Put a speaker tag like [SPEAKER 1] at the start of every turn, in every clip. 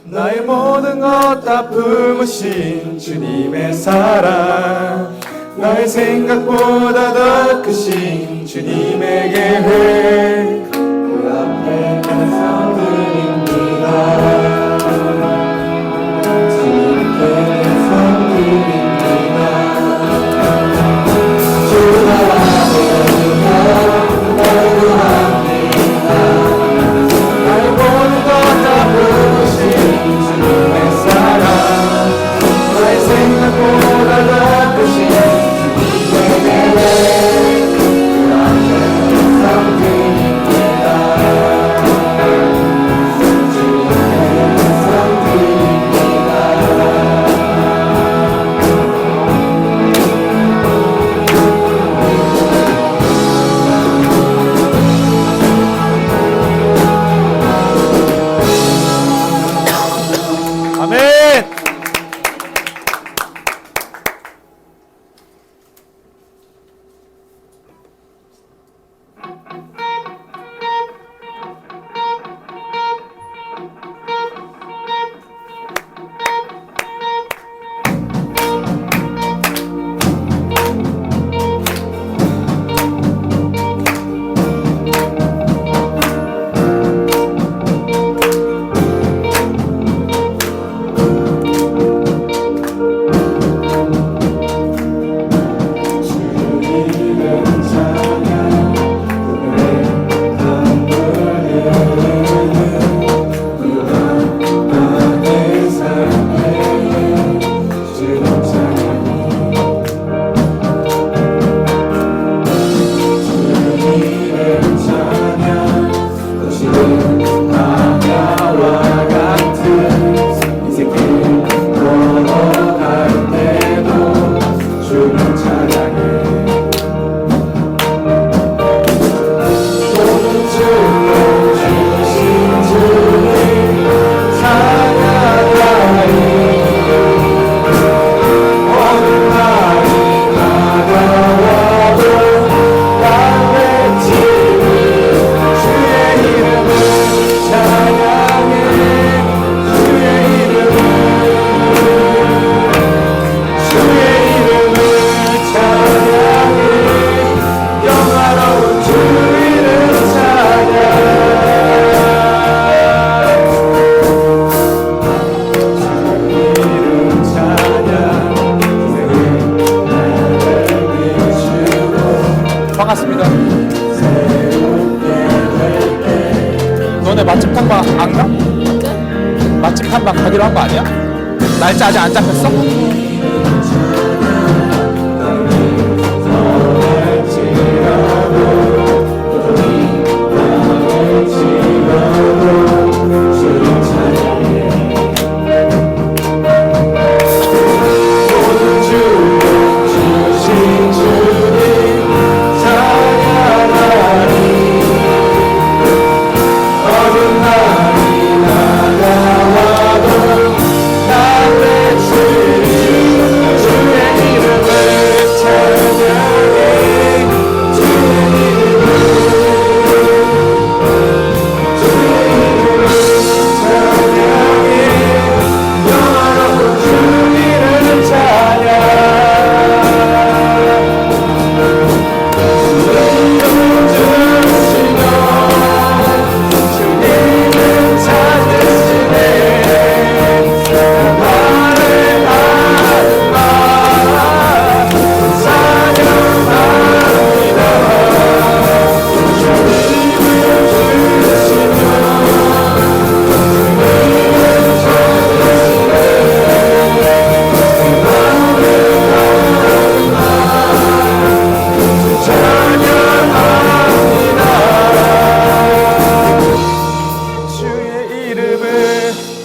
[SPEAKER 1] 나의 모든 것 다 품으신 주님의 사랑, 나의 생각보다 더 크신 주님의 계획, 그 앞에 감사드립니다. 주님께 감사드립니다. 주 나라는 나를 구합니다. 나의 모든 것 다 부으신 주님의 사랑, 나의 생각보다 더 크신 주님의 계획, 그 앞에 감사드립니다. 주님께 감사드립니다.
[SPEAKER 2] 아멘. 반갑습니다. 너네 맛집 탐방 안 가? 맛집 탐방 가기로 한 거 아니야? 날짜 아직 안 잡혔어?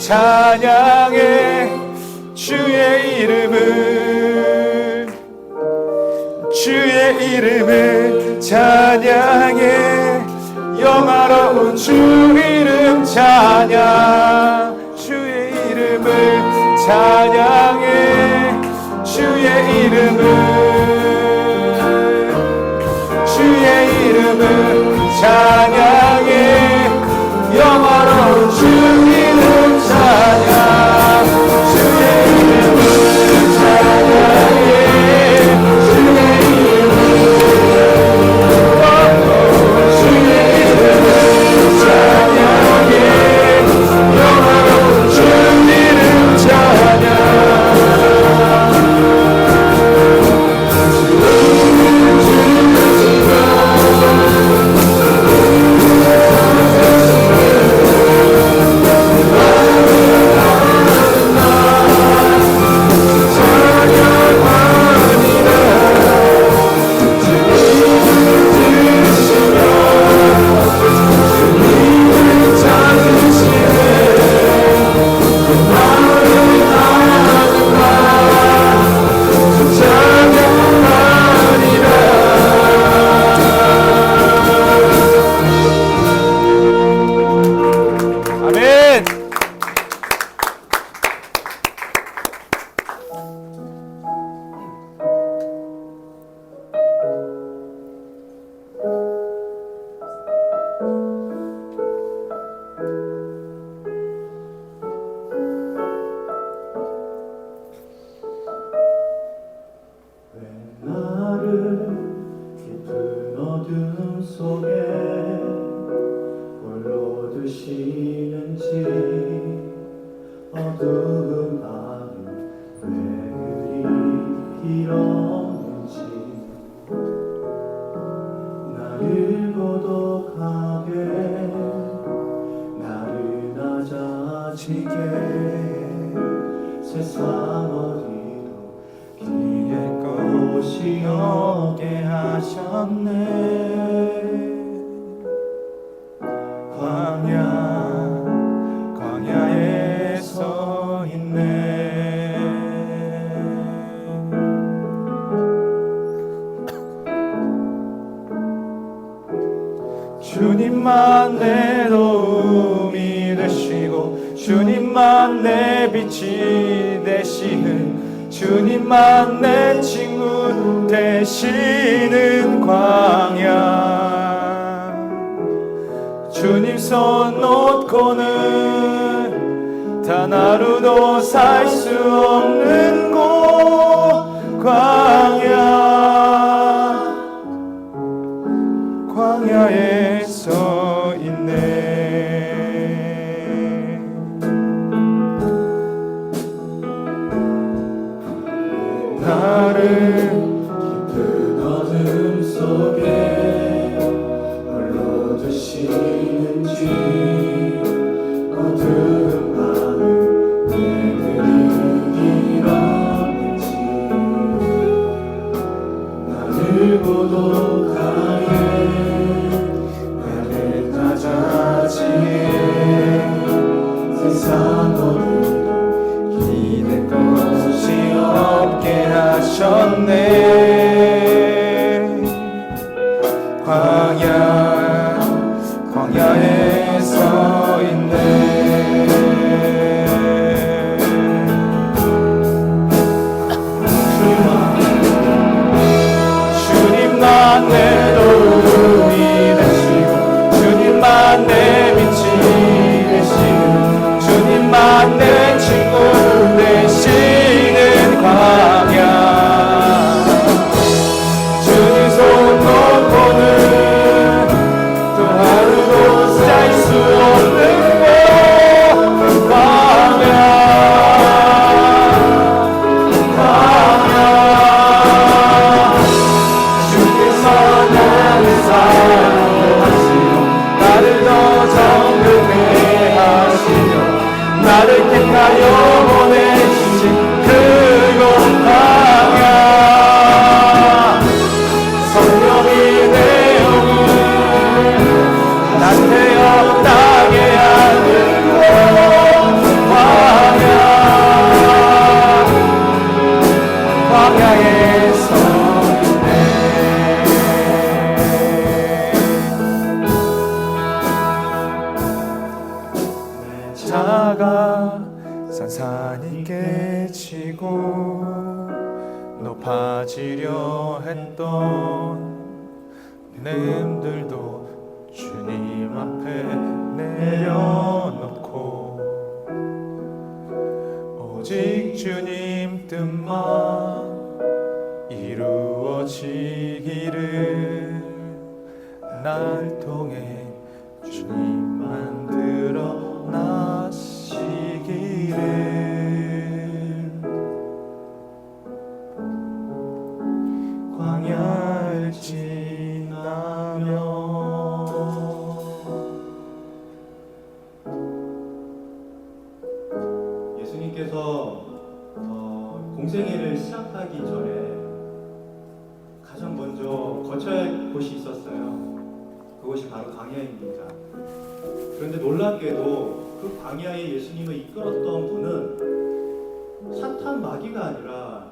[SPEAKER 2] 찬양해 주의 이름을, 주의 이름을 찬양해, 영화로운 주 이름 찬양, 주의 이름을 찬양해, 주의 이름을, 주의 이름을 찬양해, 영화로운 주 이름
[SPEAKER 1] 낮아지게 세상 어디도 기댈 곳이 없게 하셨네. 광야에 서 있네. 주님만 내 도움이 되시고 주님만 내 빛이 되시는 주님만 내 친구 되시는 광야. 주님 손 놓고는 단 하루도 살 수 없는 곳 광야에 서 있네. 나를 깊은 어둠 속에 홀로 두시는지 어두운 밤을 내들이길 없는지 나를 고독하게 나를 낮아지게 세상 어디도 기댈 곳이 없게 하셨네. 광야에 서 있네. 주님만 내 도움이 되시고 주님만 내 빛이 되시는 주님만 내 친구 되시는 광야. 주님 손 놓고는 또 하루도 살 수 없는 광야. 주께서 나를 사랑하시고 나를 더 정금해 하시며 나를 택하여 보내주신 그곳 광야. 성령이 내 영을 나태어 나게 하는 곳 광야에 서 있네. 자가 산산이 깨지고 높아지려 했던 내 힘들도 주님 앞에 내려놓고 오직 주님 뜻만 이루어지기를 날 통해 주님만 드러나시기를. 광야를 지나며
[SPEAKER 3] 예수님께서 공생애를 시작하기 전에 가장 먼저 거쳐야 할 곳이 있었어요. 그것이 바로 광야입니다. 그런데 놀랍게도 그 광야에 예수님을 이끌었던 분은 사탄 마귀가 아니라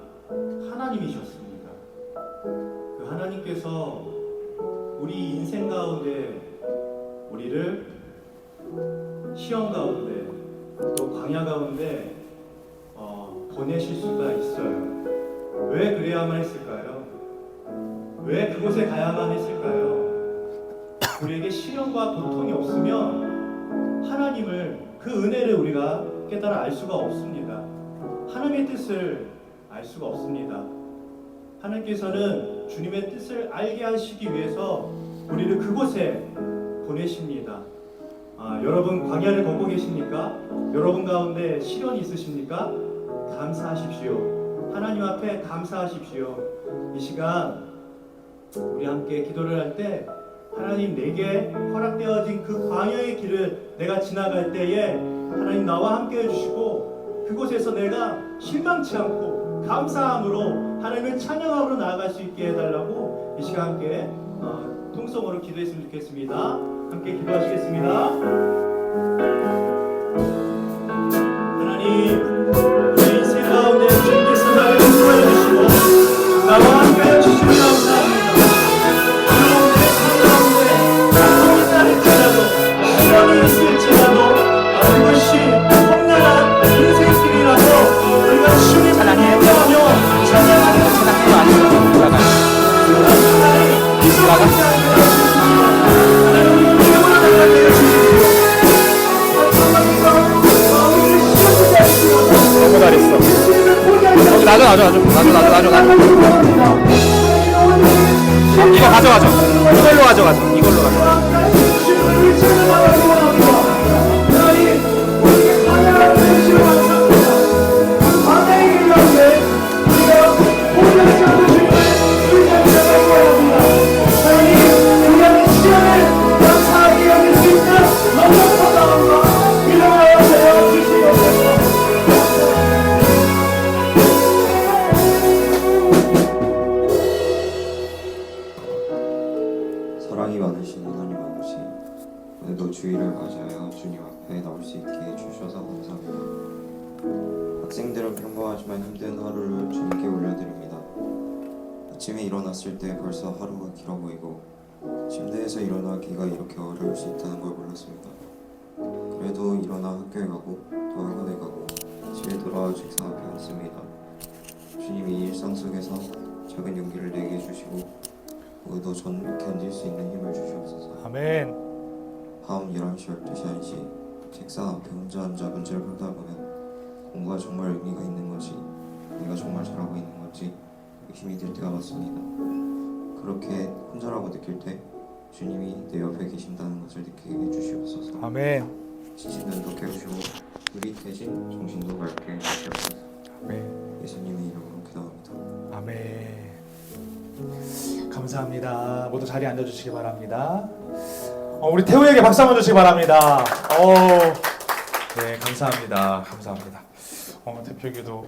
[SPEAKER 3] 하나님이셨습니다. 그 하나님께서 우리 인생 가운데 우리를 시험 가운데 또 광야 가운데 보내실 수가 있어요. 왜 그래야만 했을까요? 왜 그곳에 가야만 했을까요? 우리에게 시련과 고통이 없으면 하나님을 그 은혜를 우리가 깨달아 알 수가 없습니다. 하나님의 뜻을 알 수가 없습니다. 하나님께서는 주님의 뜻을 알게 하시기 위해서 우리를 그곳에 보내십니다. 여러분 광야를 걷고 계십니까? 여러분 가운데 시련이 있으십니까? 감사하십시오. 하나님 앞에 감사하십시오. 이 시간 우리 함께 기도를 할 때 하나님 내게 허락되어진 그 광야의 길을 내가 지나갈 때에 하나님 나와 함께 해주시고 그곳에서 내가 실망치 않고 감사함으로 하나님을 찬양함으로 나아갈 수 있게 해달라고 이 시간 함께 통성으로 기도했으면 좋겠습니다. 함께 기도하시겠습니다. 하나님, 우리 인생 가운데 주님께서 나를 인도해 주시고 나와 함께 해주시면 감사합니다. 어려운 내 날일지라도 시련이 있을지라도 그것이 험난한 인생길이라서 우리가 주님을 찬양하며 찬양하며
[SPEAKER 2] 너무 잘했어. 놔줘. 이거 가져가죠. 이걸로 가져가죠.
[SPEAKER 4] 사랑이 많으신 하나님 아버지, 오늘도 주일을 맞이하여 주님 앞에 나올 수 있게 해주셔서 감사합니다. 학생들은 평범하지만 힘든 하루를 주님께 올려드립니다. 아침에 일어났을 때 벌써 하루가 길어 보이고 침대에서 일어나기가 이렇게 어려울 수 있다는 걸 몰랐습니다. 그래도 일어나 학교에 가고 또 학원에 가고 집에 돌아와 책상 앞에 앉습니다. 주님이 일상 속에서 작은 용기를 내게 해주시고 오늘도 견딜 수 있는 힘을 주시옵소서.
[SPEAKER 1] 아멘.
[SPEAKER 4] 밤 11시, 12시, 1시 책상 앞에 혼자 앉아 문제를 풀다 보면 공부가 정말 의미가 있는 건지 내가 정말 잘하고 있는 건지 힘이 들 때가 많습니다. 그렇게 혼자라고 느낄 때 주님이 내 옆에 계신다는 것을 느끼게 해주시옵소서.
[SPEAKER 1] 아멘.
[SPEAKER 4] 지친 눈도 깨우시고 흐릿해진 정신도 맑게 해주시옵소서.
[SPEAKER 1] 아멘.
[SPEAKER 4] 예수님의 이름으로 기도합니다.
[SPEAKER 1] 아멘. 감사합니다. 모두 자리에 앉아주시기 바랍니다. 우리 태우에게 박수 한번 주시기 바랍니다. 네, 감사합니다. 대표기도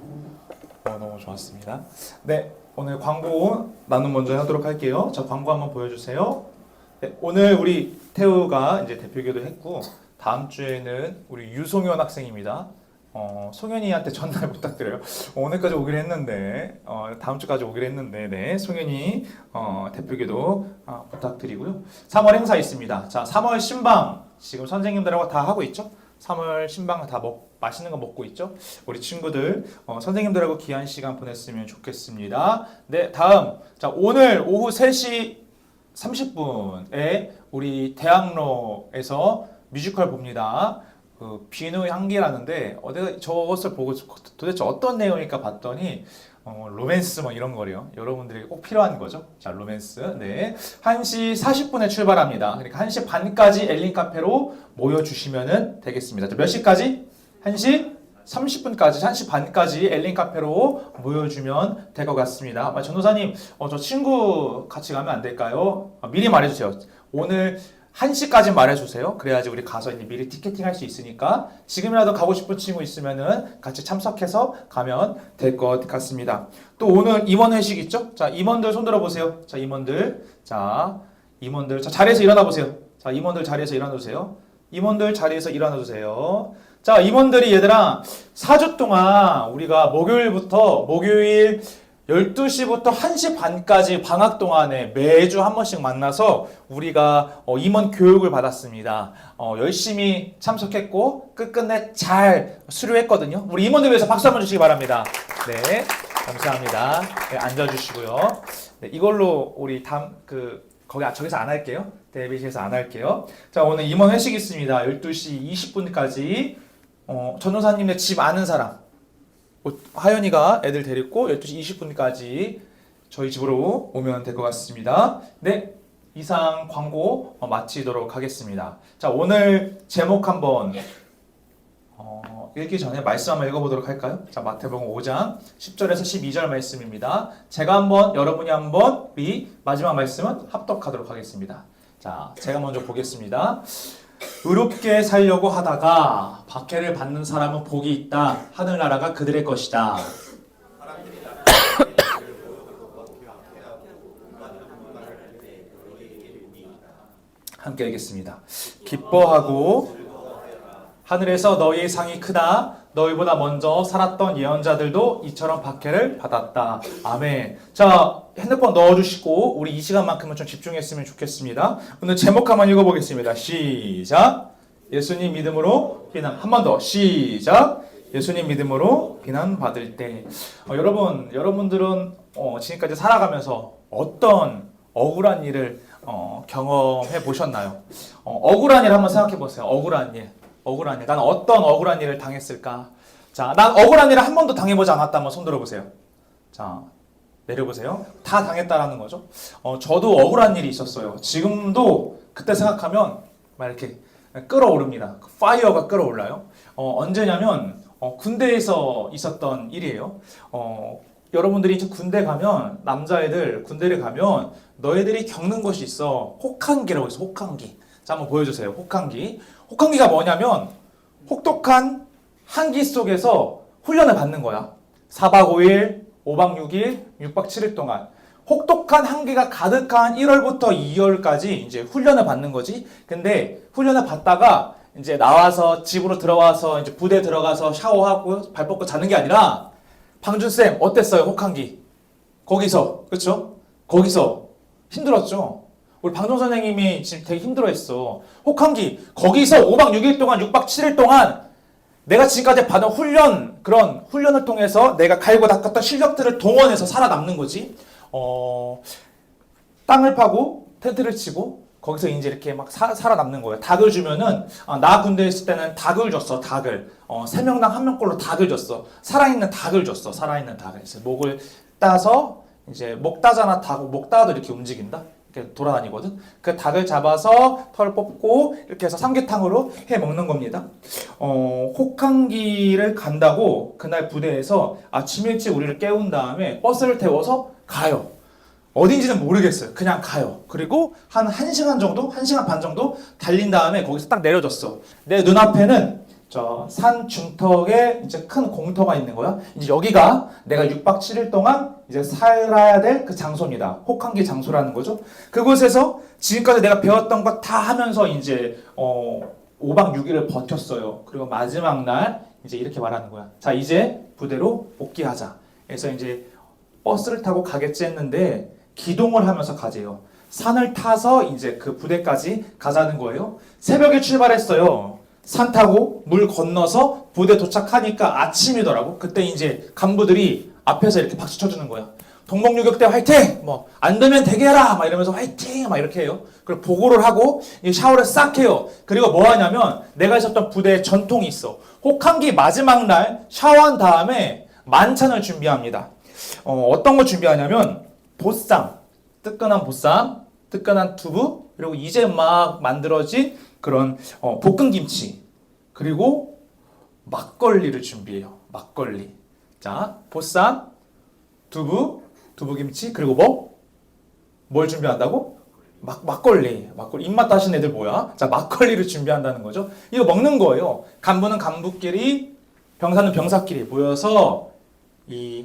[SPEAKER 1] 너무 좋았습니다. 네, 오늘 광고 나눔 먼저 하도록 할게요. 자, 광고 한번 보여주세요. 네, 오늘 우리 태우가 이제 대표기도 했고 다음 주에는 우리 유송현 학생입니다. 송현이한테 전달 부탁드려요. 오늘까지 오기로 했는데 다음 주까지 오기로 했는데 네, 송현이 대표기도 부탁드리고요. 3월 행사 있습니다. 자, 3월 신방 지금 선생님들하고 다 하고 있죠? 3월 신방 다 맛있는 거 먹고 있죠? 우리 친구들 선생님들하고 귀한 시간 보냈으면 좋겠습니다. 네, 다음 자 오늘 오후 3시 30분에 우리 대학로에서 뮤지컬 봅니다. 그 비누 향기라는데 내가 저것을 보고 도대체 어떤 내용일까 봤더니 로맨스 뭐 이런 거래요. 여러분들에게 꼭 필요한 거죠. 자, 로맨스. 네. 1시 40분에 출발합니다. 그러니까 1시 반까지 엘린 카페로 모여주시면 되겠습니다. 자, 몇 시까지? 1시 30분까지, 1시 반까지 엘린 카페로 모여주면 될 것 같습니다. 전도사님, 저 친구 같이 가면 안 될까요? 미리 말해주세요. 오늘 1시까지 말해주세요. 그래야지 우리 가서 이제 미리 티켓팅 할 수 있으니까 지금이라도 가고 싶은 친구 있으면은 같이 참석해서 가면 될 것 같습니다. 또 오늘 임원 회식 있죠? 자, 임원들 손 들어보세요. 자, 임원들. 자, 자리에서 일어나 보세요. 자, 임원들 자리에서 일어나 주세요. 임원들 자리에서 일어나 주세요. 자, 임원들이 얘들아 4주 동안 우리가 목요일 12시부터 1시 반까지 방학 동안에 매주 한 번씩 만나서 우리가 임원 교육을 받았습니다. 열심히 참석했고 끝끝내 잘 수료했거든요. 우리 임원들 위해서 박수 한번 주시기 바랍니다. 네, 감사합니다. 네, 앉아주시고요. 네, 이걸로 우리 저기서 안 할게요. 대비실에서 안 할게요. 자, 오늘 임원 회식 있습니다. 12시 20분까지 전도사님네 집 아는 사람 하연이가 애들 데리고 12시 20분까지 저희 집으로 오면 될 것 같습니다. 네, 이상 광고 마치도록 하겠습니다. 자, 오늘 제목 한번 읽기 전에 말씀 한번 읽어보도록 할까요? 자, 마태복음 5장 10절에서 12절 말씀입니다. 제가 한번, 여러분이 한번, 우리 마지막 말씀은 합독하도록 하겠습니다. 자, 제가 먼저 보겠습니다. 의롭게 살려고 하다가 박해를 받는 사람은 복이 있다. 하늘나라가 그들의 것이다. 함께 읽겠습니다. 기뻐하고 하늘에서 너희의 상이 크다. 너희보다 먼저 살았던 예언자들도 이처럼 박해를 받았다. 아멘. 자, 핸드폰 넣어주시고 우리 이 시간만큼은 좀 집중했으면 좋겠습니다. 오늘 제목 한번 읽어보겠습니다. 시작. 예수님 믿음으로 비난. 한 번 더. 시작. 예수님 믿음으로 비난받을 때. 여러분들은 지금까지 살아가면서 어떤 억울한 일을 경험해 보셨나요? 억울한 일 한번 생각해 보세요. 억울한 일. 난 어떤 억울한 일을 당했을까? 자, 난 억울한 일을 한 번도 당해보지 않았다면 손 들어보세요. 자, 내려보세요. 다 당했다라는 거죠. 저도 억울한 일이 있었어요. 지금도 그때 생각하면 막 이렇게 끓어오릅니다. 파이어가 끓어올라요. 언제냐면 군대에서 있었던 일이에요. 여러분들이 이제 군대 가면 남자애들 군대를 가면 너희들이 겪는 것이 있어. 혹한기라고 있어. 혹한기. 자, 한번 보여주세요. 혹한기. 혹한기가 뭐냐면 혹독한 한기 속에서 훈련을 받는 거야. 4박 5일, 5박 6일, 6박 7일 동안 혹독한 한기가 가득한 1월부터 2월까지 이제 훈련을 받는 거지. 근데 훈련을 받다가 이제 나와서 집으로 들어와서 이제 부대 들어가서 샤워하고 발 뻗고 자는 게 아니라 방준쌤 어땠어요? 혹한기. 거기서 그렇죠? 거기서 힘들었죠. 우리 방종 선생님이 지금 되게 힘들어했어. 혹한기 거기서 5박 6일 동안 6박 7일 동안 내가 지금까지 받은 그런 훈련을 통해서 내가 갈고 닦았던 실력들을 동원해서 살아남는 거지. 땅을 파고 텐트를 치고 거기서 이제 이렇게 막 살아남는 거예요. 닭을 주면은 나 군대에 있을 때는 닭을 줬어. 닭을 3명당 1명꼴로 닭을 줬어. 살아있는 닭을 줬어. 살아있는 닭을. 그래서 목을 따서 이제 목 따잖아. 목 따도 이렇게 움직인다. 이렇게 돌아다니거든. 그 닭을 잡아서 털 뽑고 이렇게 해서 삼계탕으로 해 먹는 겁니다. 혹한기를 간다고 그날 부대에서 아침 일찍 우리를 깨운 다음에 버스를 태워서 가요. 어딘지는 모르겠어요. 그냥 가요. 그리고 한 1시간 정도, 1시간 반 정도 달린 다음에 거기서 딱 내려졌어. 내 눈앞에는 저 산 중턱에 이제 큰 공터가 있는 거야. 이제 여기가 내가 6박 7일 동안 이제 살아야 될 그 장소입니다. 혹한기 장소라는 거죠. 그곳에서 지금까지 내가 배웠던 거 다 하면서 이제 5박 6일을 버텼어요. 그리고 마지막 날 이제 이렇게 말하는 거야. 자, 이제 부대로 복귀하자. 그래서 이제 버스를 타고 가겠지 했는데 기동을 하면서 가재요. 산을 타서 이제 그 부대까지 가자는 거예요. 새벽에 출발했어요. 산 타고 물 건너서 부대 도착하니까 아침이더라고. 그때 이제 간부들이 앞에서 이렇게 박수 쳐주는 거야. 동목유격대 화이팅! 뭐 안 되면 대기해라! 막 이러면서 화이팅! 막 이렇게 해요. 그리고 보고를 하고 샤워를 싹 해요. 그리고 뭐 하냐면 내가 있었던 부대에 전통이 있어. 혹한기 마지막 날 샤워한 다음에 만찬을 준비합니다. 어떤 걸 준비하냐면 보쌈, 뜨끈한 보쌈, 뜨끈한 두부, 그리고 이제 막 만들어진 그런 볶은 김치, 그리고 막걸리를 준비해요. 막걸리. 자, 보쌈, 두부김치, 그리고 뭘 준비한다고? 막걸리. 입맛 다신 애들 뭐야? 자, 막걸리를 준비한다는 거죠. 이거 먹는 거예요. 간부는 간부끼리, 병사는 병사끼리 모여서 이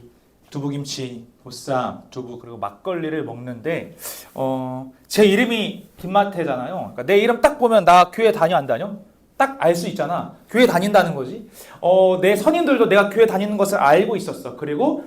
[SPEAKER 1] 두부김치, 보쌈, 두부 그리고 막걸리를 먹는데 제 이름이 김마태잖아요. 그러니까 내 이름 딱 보면 나 교회 다녀 안 다녀? 딱 알 수 있잖아. 교회 다닌다는 거지. 내 선임들도 내가 교회 다니는 것을 알고 있었어. 그리고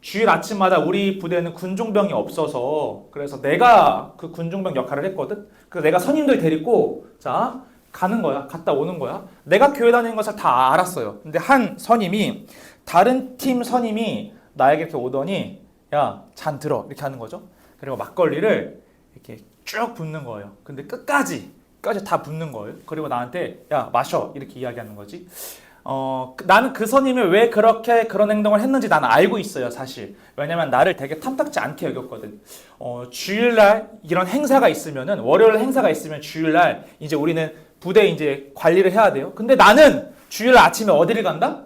[SPEAKER 1] 주일 아침마다 우리 부대는 군종병이 없어서 그래서 내가 그 군종병 역할을 했거든. 그래서 내가 선임들 데리고 자 가는 거야. 갔다 오는 거야. 내가 교회 다니는 것을 다 알았어요. 근데 한 선임이 다른 팀 선임이 나에게 이렇게 오더니 야, 잔 들어 이렇게 하는 거죠. 그리고 막걸리를 이렇게 쭉 붓는 거예요. 근데 끝까지 다 붓는 거예요. 그리고 나한테 야, 마셔 이렇게 이야기하는 거지. 나는 그 선임이 왜 그렇게 그런 행동을 했는지 나는 알고 있어요, 사실. 왜냐면 나를 되게 탐탁지 않게 여겼거든. 주일날 이런 행사가 있으면은 월요일 행사가 있으면 주일날 이제 우리는 부대 이제 관리를 해야 돼요. 근데 나는 주일날 아침에 어디를 간다?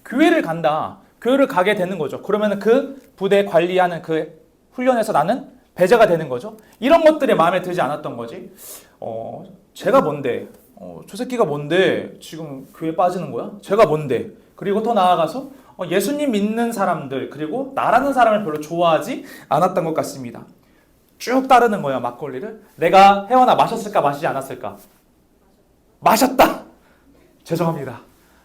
[SPEAKER 1] 교회를 간다. 교회를 가게 되는 거죠. 그러면 그 부대 관리하는 그 훈련에서 나는 배제가 되는 거죠. 이런 것들이 마음에 들지 않았던 거지.
[SPEAKER 2] 제가 뭔데? 저 새끼가 뭔데 지금 교회 빠지는 거야? 제가 뭔데? 그리고 더 나아가서 예수님 믿는 사람들 그리고 나라는 사람을 별로 좋아하지 않았던 것 같습니다. 쭉 따르는 거예요. 막걸리를. 내가 혜원아 마셨을까 마시지 않았을까? 마셨다. 죄송합니다.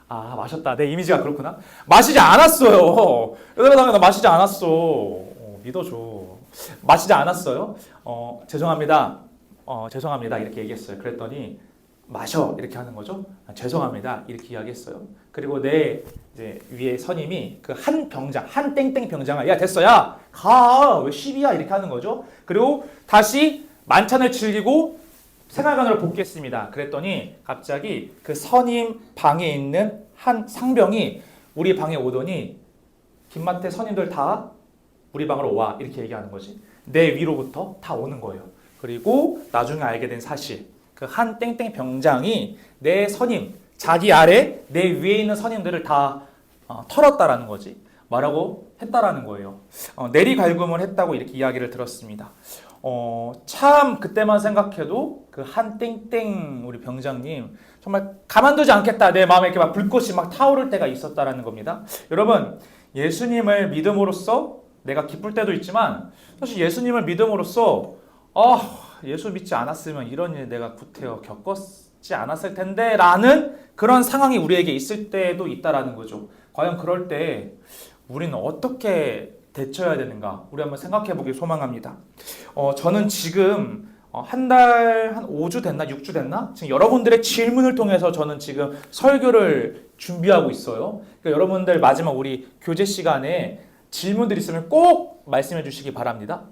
[SPEAKER 2] 아 마셨다. 내 이미지가 그렇구나. 마시지 않았어요. 여러분 나 마시지 않았어. 믿어줘. 마시지 않았어요. 죄송합니다. 죄송합니다. 이렇게 얘기했어요. 그랬더니 마셔 이렇게 하는 거죠. 죄송합니다. 이렇게 이야기했어요. 그리고 내 이제 위에 선임이 그 한 병장, 한 땡땡 병장을 야 됐어, 야 가, 왜 10이야 이렇게 하는 거죠. 그리고 다시 만찬을 즐기고 생활관으로 복귀했습니다. 그랬더니 갑자기 그 선임 방에 있는 한 상병이 우리 방에 오더니 김만태 선임들 다 우리 방으로 와 이렇게 얘기하는 거지. 내 위로부터 다 오는 거예요. 그리고 나중에 알게 된 사실, 그 한 땡땡 병장이 내 선임, 자기 아래 내 위에 있는 선임들을 다 털었다라는 거지. 뭐라고 했다라는 거예요. 내리갈굼을 했다고 이렇게 이야기를 들었습니다. 참 그때만 생각해도 그 한 땡땡 우리 병장님 정말 가만두지 않겠다. 내 마음에 이렇게 막 불꽃이 막 타오를 때가 있었다라는 겁니다. 여러분, 예수님을 믿음으로써 내가 기쁠 때도 있지만 사실 예수님을 믿음으로써 예수 믿지 않았으면 이런 일 내가 구태여 겪었지 않았을 텐데 라는 그런 상황이 우리에게 있을 때도 있다라는 거죠. 과연 그럴 때 우리는 어떻게 대처해야 되는가? 우리 한번 생각해 보길 소망합니다. 저는 지금 한 5주 됐나? 6주 됐나? 지금 여러분들의 질문을 통해서 저는 지금 설교를 준비하고 있어요. 그러니까 여러분들 마지막 우리 교제 시간에 질문들 있으면 꼭 말씀해 주시기 바랍니다.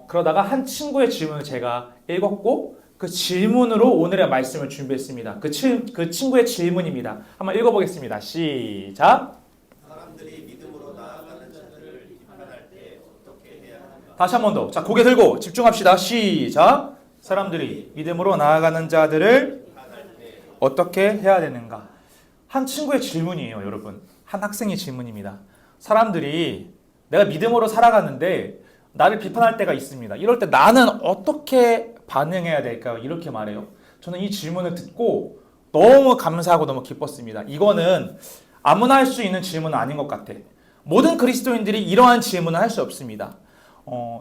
[SPEAKER 2] 그러다가 한 친구의 질문을 제가 읽었고 그 질문으로 오늘의 말씀을 준비했습니다. 그 친구의 질문입니다. 한번 읽어보겠습니다. 시작.
[SPEAKER 5] 사람들이 믿음으로 나아가는 자들을 비판할 때 어떻게 해야 하는가?
[SPEAKER 2] 다시 한 번 더. 자, 고개 들고 집중합시다. 시작. 사람들이 믿음으로 나아가는 자들을 어떻게 해야 되는가? 한 친구의 질문이에요, 여러분. 한 학생의 질문입니다. 사람들이 내가 믿음으로 살아가는데 나를 비판할 때가 있습니다. 이럴 때 나는 어떻게 반응해야 될까요? 이렇게 말해요. 저는 이 질문을 듣고 너무 감사하고 너무 기뻤습니다. 이거는 아무나 할 수 있는 질문은 아닌 것 같아. 모든 그리스도인들이 이러한 질문을 할 수 없습니다.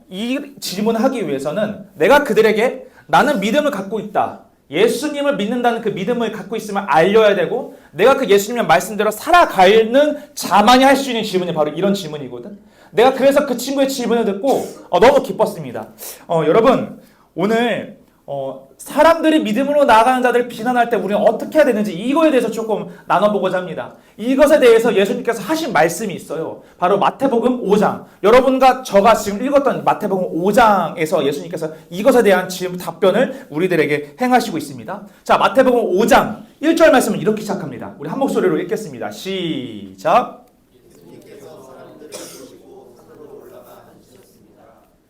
[SPEAKER 2] 이 질문을 하기 위해서는 내가 그들에게 나는 믿음을 갖고 있다. 예수님을 믿는다는 그 믿음을 갖고 있음을 알려야 되고 내가 그 예수님의 말씀대로 살아가는 자만이 할 수 있는 질문이 바로 이런 질문이거든. 내가 그래서 그 친구의 질문을 듣고 너무 기뻤습니다. 여러분 오늘 사람들이 믿음으로 나아가는 자들을 비난할 때 우리는 어떻게 해야 되는지 이거에 대해서 조금 나눠보고자 합니다. 이것에 대해서 예수님께서 하신 말씀이 있어요. 바로 마태복음 5장. 여러분과 저가 지금 읽었던 마태복음 5장에서 예수님께서 이것에 대한 답변을 우리들에게 행하시고 있습니다. 자, 마태복음 5장 1절 말씀은 이렇게 시작합니다. 우리 한 목소리로 읽겠습니다. 시작.
[SPEAKER 5] 예수님께서 사람들을 부르시고 산으로 올라가 앉으셨습니다.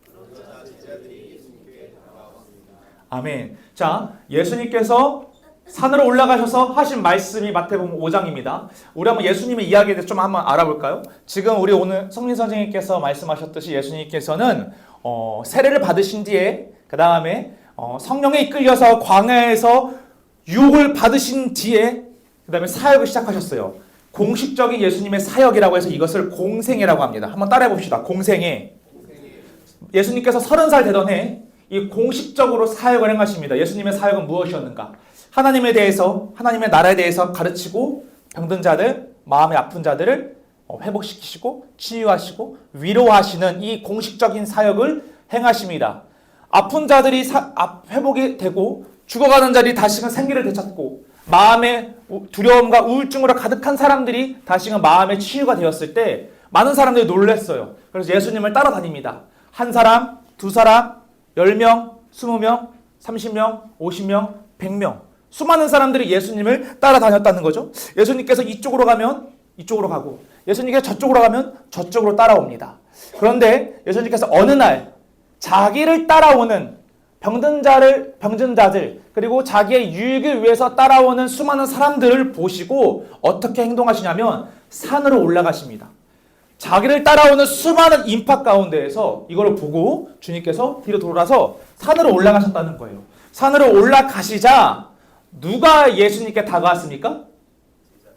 [SPEAKER 5] 그러자 제자들이 예수님께 다가왔습니다.
[SPEAKER 2] 아멘. 자, 예수님께서 산으로 올라가셔서 하신 말씀이 마태복음 5장입니다. 우리 한번 예수님의 이야기에 대해서 좀 한번 알아볼까요? 지금 우리 오늘 성민 선생님께서 말씀하셨듯이 예수님께서는 세례를 받으신 뒤에 그 다음에 성령에 이끌려서 광야에서 유혹을 받으신 뒤에 그 다음에 사역을 시작하셨어요. 공식적인 예수님의 사역이라고 해서 이것을 공생애라고 합니다. 한번 따라해 봅시다. 공생애. 예수님께서 30살 되던 해 이 공식적으로 사역을 행하십니다. 예수님의 사역은 무엇이었는가? 하나님에 대해서, 하나님의 나라에 대해서 가르치고 병든 자들, 마음에 아픈 자들을 회복시키시고 치유하시고 위로하시는 이 공식적인 사역을 행하십니다. 아픈 자들이 회복이 되고 죽어가는 자들이 다시금 생기를 되찾고 마음의 두려움과 우울증으로 가득한 사람들이 다시금 마음의 치유가 되었을 때 많은 사람들이 놀랐어요. 그래서 예수님을 따라다닙니다. 한 사람, 두 사람, 10명, 20명, 30명, 50명, 100명. 수많은 사람들이 예수님을 따라다녔다는 거죠. 예수님께서 이쪽으로 가면 이쪽으로 가고 예수님께서 저쪽으로 가면 저쪽으로 따라옵니다. 그런데 예수님께서 어느 날 자기를 따라오는 병든 자들 그리고 자기의 유익을 위해서 따라오는 수많은 사람들을 보시고 어떻게 행동하시냐면 산으로 올라가십니다. 자기를 따라오는 수많은 인파 가운데에서 이걸 보고 주님께서 뒤로 돌아서 산으로 올라가셨다는 거예요. 산으로 올라가시자 누가 예수님께 다가왔습니까?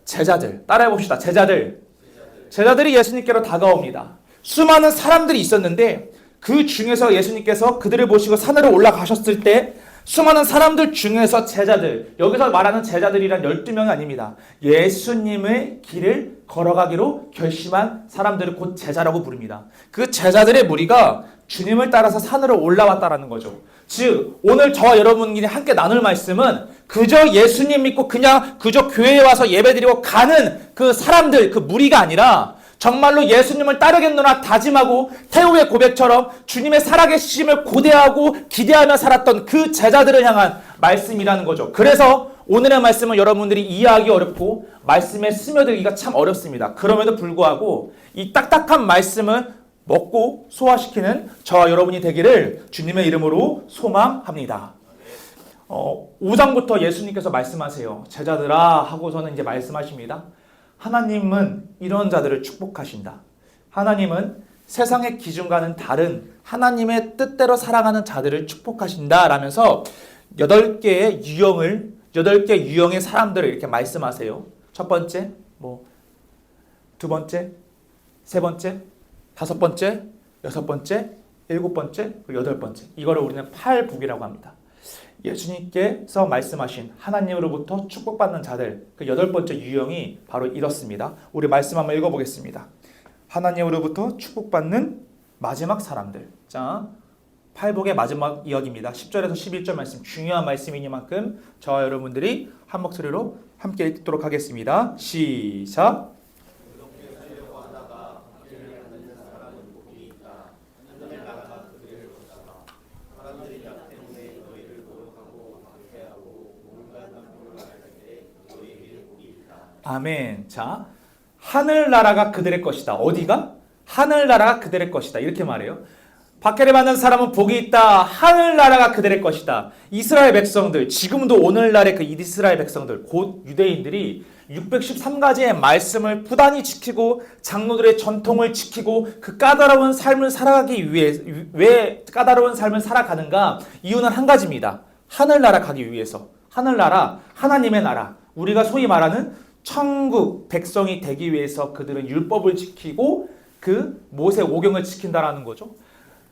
[SPEAKER 2] 제자들. 따라해 봅시다. 제자들이 예수님께로 다가옵니다. 수많은 사람들이 있었는데 그 중에서 예수님께서 그들을 보시고 산으로 올라가셨을 때 수많은 사람들 중에서 제자들, 여기서 말하는 제자들이란 12명이 아닙니다. 예수님의 길을 걸어가기로 결심한 사람들을 곧 제자라고 부릅니다. 그 제자들의 무리가 주님을 따라서 산으로 올라왔다라는 거죠. 즉 오늘 저와 여러분이 함께 나눌 말씀은 그저 예수님 믿고 그저 교회에 와서 예배드리고 가는 그 사람들, 그 무리가 아니라 정말로 예수님을 따르겠노라 다짐하고 태후의 고백처럼 주님의 살아계심을 고대하고 기대하며 살았던 그 제자들을 향한 말씀이라는 거죠. 그래서 오늘의 말씀은 여러분들이 이해하기 어렵고 말씀에 스며들기가 참 어렵습니다. 그럼에도 불구하고 이 딱딱한 말씀을 먹고 소화시키는 저와 여러분이 되기를 주님의 이름으로 소망합니다. 5장부터 예수님께서 말씀하세요. 제자들아 하고서는 이제 말씀하십니다. 하나님은 이런 자들을 축복하신다. 하나님은 세상의 기준과는 다른 하나님의 뜻대로 살아가는 자들을 축복하신다 라면서 8개 유형의 사람들을 이렇게 말씀하세요. 첫 번째, 두 번째, 세 번째, 다섯 번째, 여섯 번째, 일곱 번째, 그리고 여덟 번째. 이거를 우리는 팔복이라고 합니다. 예수님께서 말씀하신 하나님으로부터 축복받는 자들, 그 8번째 유형이 바로 이렇습니다. 우리 말씀 한번 읽어보겠습니다. 하나님으로부터 축복받는 마지막 사람들. 자, 팔복의 마지막 이야기입니다. 10절에서 11절 말씀, 중요한 말씀이니만큼 저와 여러분들이 한 목소리로 함께 읽도록 하겠습니다. 시작. 아멘. 자, 하늘나라가 그들의 것이다. 어디가? 하늘나라가 그들의 것이다. 이렇게 말해요. 박해를 받는 사람은 복이 있다. 하늘나라가 그들의 것이다. 이스라엘 백성들, 지금도 오늘날의 그 이스라엘 백성들, 곧 유대인들이 613가지의 말씀을 부단히 지키고 장로들의 전통을 지키고 그 까다로운 삶을 살아가기 위해, 왜 까다로운 삶을 살아가는가? 이유는 한 가지입니다. 하늘나라 가기 위해서. 하늘나라, 하나님의 나라. 우리가 소위 말하는 천국 백성이 되기 위해서 그들은 율법을 지키고 그 모세 오경을 지킨다라는 거죠.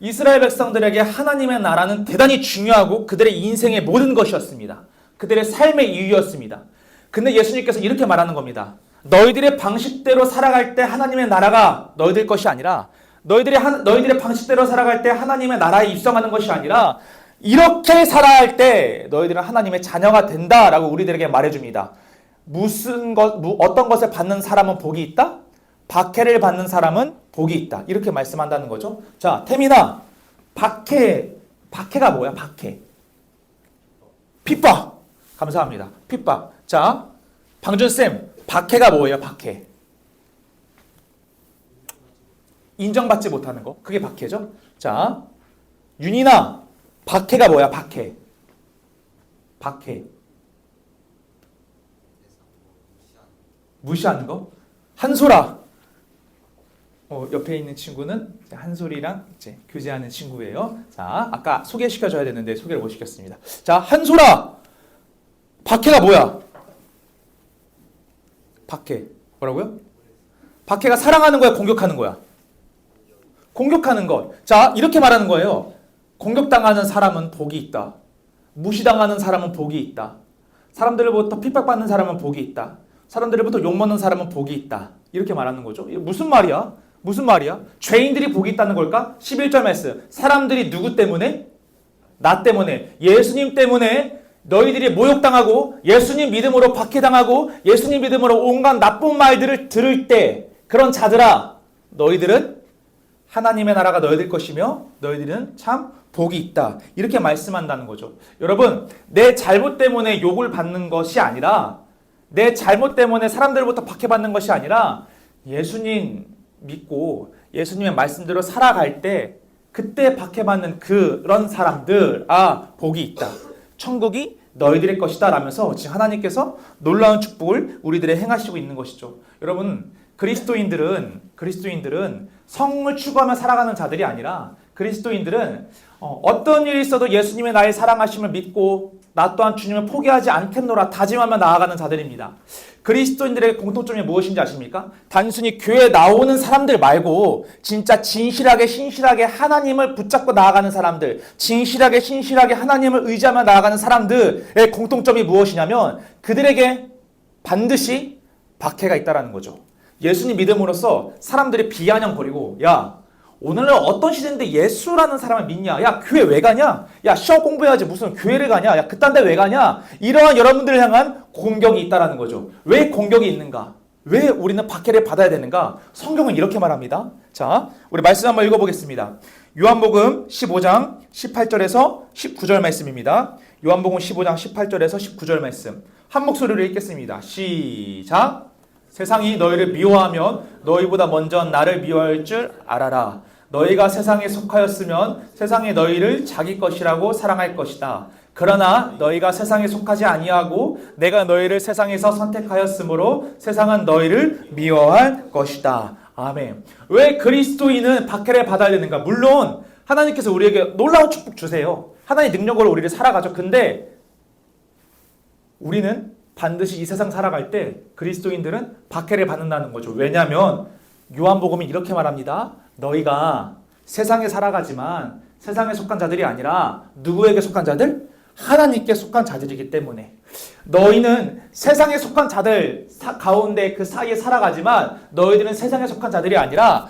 [SPEAKER 2] 이스라엘 백성들에게 하나님의 나라는 대단히 중요하고 그들의 인생의 모든 것이었습니다. 그들의 삶의 이유였습니다. 근데 예수님께서 이렇게 말하는 겁니다. 너희들의 방식대로 살아갈 때 하나님의 나라가 너희들 것이 아니라 너희들의 방식대로 살아갈 때 하나님의 나라에 입성하는 것이 아니라 이렇게 살아갈 때 너희들은 하나님의 자녀가 된다라고 우리들에게 말해줍니다. 어떤 것을 받는 사람은 복이 있다? 박해를 받는 사람은 복이 있다. 이렇게 말씀한다는 거죠. 자, 태민아, 박해가 뭐야? 박해. 핍박. 감사합니다. 핍박. 자, 방준쌤, 박해가 뭐예요? 박해. 인정받지 못하는 거. 그게 박해죠. 자, 윤이나, 박해가 뭐야? 박해. 무시하는 거. 한솔아. 옆에 있는 친구는 한솔이랑 이제 교제하는 친구예요. 자, 아까 소개시켜줘야 되는데 소개를 못 시켰습니다. 자, 한솔아. 박해가 뭐야? 박해. 뭐라고요? 박해가 사랑하는 거야? 공격하는 거야? 공격하는 것. 자, 이렇게 말하는 거예요. 공격당하는 사람은 복이 있다. 무시당하는 사람은 복이 있다. 사람들로부터 핍박받는 사람은 복이 있다. 사람들로부터 욕먹는 사람은 복이 있다. 이렇게 말하는 거죠. 이게 무슨 말이야? 죄인들이 복이 있다는 걸까? 11절 말씀. 사람들이 누구 때문에? 나 때문에. 예수님 때문에 너희들이 모욕당하고 예수님 믿음으로 박해당하고 예수님 믿음으로 온갖 나쁜 말들을 들을 때 그런 자들아, 너희들은 하나님의 나라가 너희들 것이며 너희들은 참 복이 있다. 이렇게 말씀한다는 거죠. 여러분, 내 잘못 때문에 욕을 받는 것이 아니라 내 잘못 때문에 사람들로부터 박해받는 것이 아니라 예수님 믿고 예수님의 말씀대로 살아갈 때 그때 박해받는 그런 사람들, 복이 있다. 천국이 너희들의 것이다 라면서 지금 하나님께서 놀라운 축복을 우리들의 행하시고 있는 것이죠. 여러분, 그리스도인들은 성을 추구하며 살아가는 자들이 아니라 그리스도인들은 어떤 일이 있어도 예수님의 나의 사랑하심을 믿고 나 또한 주님을 포기하지 않겠노라 다짐하며 나아가는 자들입니다. 그리스도인들의 공통점이 무엇인지 아십니까? 단순히 교회에 나오는 사람들 말고 진짜 진실하게 신실하게 하나님을 붙잡고 나아가는 사람들, 진실하게 신실하게 하나님을 의지하며 나아가는 사람들의 공통점이 무엇이냐면 그들에게 반드시 박해가 있다는 거죠. 예수님 믿음으로써 사람들이 비아냥거리고 야 오늘은 어떤 시대인데 예수라는 사람을 믿냐? 야 교회 왜 가냐? 야 시험 공부해야지 무슨 교회를 가냐? 야 그딴 데 왜 가냐? 이러한 여러분들을 향한 공격이 있다라는 거죠. 왜 공격이 있는가? 왜 우리는 박해를 받아야 되는가? 성경은 이렇게 말합니다. 자, 우리 말씀 한번 읽어보겠습니다. 요한복음 15장 18절에서 19절 말씀입니다. 요한복음 15장 18절에서 19절 말씀 한 목소리로 읽겠습니다. 시작! 세상이 너희를 미워하면 너희보다 먼저 나를 미워할 줄 알아라. 너희가 세상에 속하였으면 세상이 너희를 자기 것이라고 사랑할 것이다. 그러나 너희가 세상에 속하지 아니하고 내가 너희를 세상에서 선택하였으므로 세상은 너희를 미워할 것이다. 아멘. 왜 그리스도인은 박해를 받아야 되는가? 물론 하나님께서 우리에게 놀라운 축복 주세요. 하나님의 능력으로 우리를 살아가죠. 근데 우리는 반드시 이 세상 살아갈 때 그리스도인들은 박해를 받는다는 거죠. 왜냐하면 요한복음이 이렇게 말합니다. 너희가 세상에 살아가지만 세상에 속한 자들이 아니라 누구에게 속한 자들? 하나님께 속한 자들이기 때문에 너희는 세상에 속한 자들 가운데 그 사이에 살아가지만 너희들은 세상에 속한 자들이 아니라